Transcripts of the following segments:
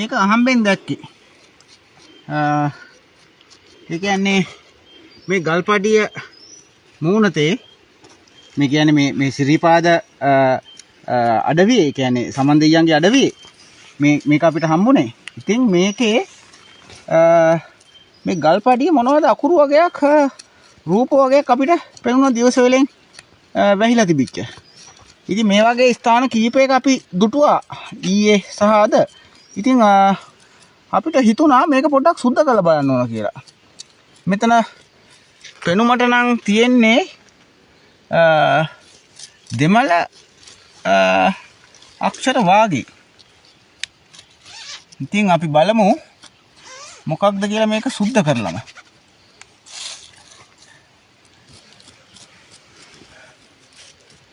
මේක අහම්බෙන් දැක්කේ. ඒ කියන්නේ මේ ගල්පඩිය මූණතේ මේ කියන්නේ මේ සිරිපාද අඩවියේ ඒ කියන්නේ සමන්දෙයියන්ගේ අඩවියේ මේක අපිට හම්බුනේ. ඉතින් මේකේ මේ ගල්පඩිය මොනවද අකුරු වගේක් රූප වගේක් අපිට පෙනුන දිවස වලින් වැහිලා තිබිච්ච. ඉතින් මේ වගේ ස්ථාන කීපයක අපි දුටුවා ඊයේ සහ අද. ඉතින් අපිට හිතුණා මේක පොඩ්ඩක් සුද්ධ කරලා බලන්න ඕන කියලා. මෙතන පෙනුමට නම් තියෙන්නේ දෙමළ අක්ෂර වාගේ. ඉතින් අපි බලමු මොකක්ද කියලා මේක සුද්ධ කරලම.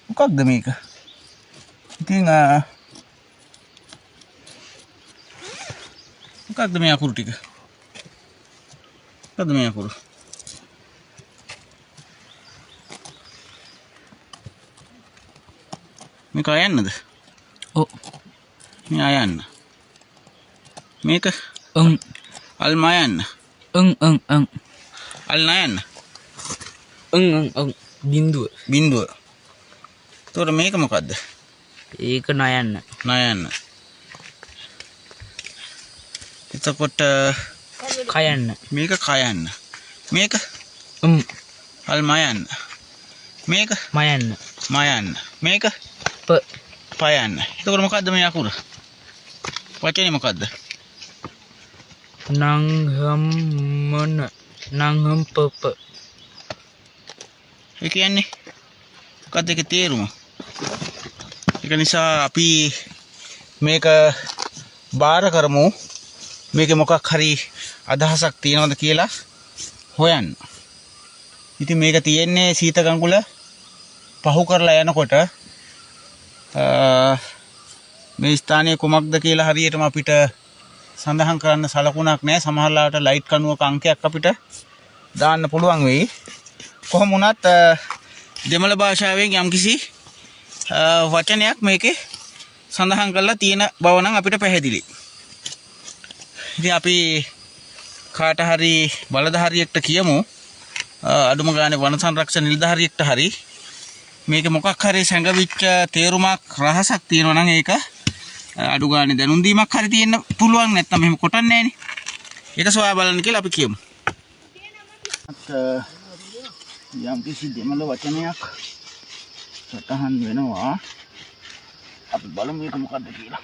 මොකක්ද මේක? ඉතින් මොකක්ද මේ අකුරු ටික? මොකක්ද මේ අකුරු? මේක අයන්නද? ඔව්. මේ අයන්න. මේක අල් මයන්න. අල් නයන්න. බින්දුව. එතකොට මේක මොකද්ද? ඒක නයන්න. නයන්න. එතකොට කයන්න. මේක කයන්න. මේක අල් මයන්න. මේක මයන්න. මයන්න. මේක පයන්න. එතකොට මොකද්ද මේ අකුර? වචනේ මොකද්ද? නංහම් පප. ඒ කියන්නේ මොකද්ද ඒකේ තේරුම? ඒක නිසා අපි මේක බාර කරමු. මේකේ මොකක් හරි අදහසක් තියනවද කියලා හොයන්න. ඉතින් මේක තියෙන්නේ සීතගංගුල පහු කරලා යනකොට මේ ස්ථානයේ කුමක්ද කියලා හරියටම අපිට සඳහන් කරන්න සලකුණක් නැහැ. සමහර ලාවට ලයිට් කණුවක අංකයක් අපිට දාන්න පුළුවන් වෙයි. කොහොම වුණත් දෙමළ භාෂාවෙන් යම්කිසි වචනයක් මේකේ සඳහන් කරලා තියෙන බව නම් අපිට පැහැදිලි. ඉතින් අපි කාට හරි බලධාරියෙක්ට කියමු අඩුම ගානේ වන සංරක්ෂණ නිලධාරියෙක්ට හරි මේකේ මොකක් හරි සැඟවිච්ච තේරුමක් රහසක් තියෙනවා නම් ඒක අඩු ගානේ දැනුම් දීමක් හරි තියෙන්න පුළුවන්. නැත්නම් මෙහෙම කොටන්නේ නැහනේ. ඒක සොයා බලන්න කියලා අපි කියමු. යම් කිසි දෙමළ වචනයක් සටහන් වෙනවා. අපි බලමු මේක මොකද්ද කියලා.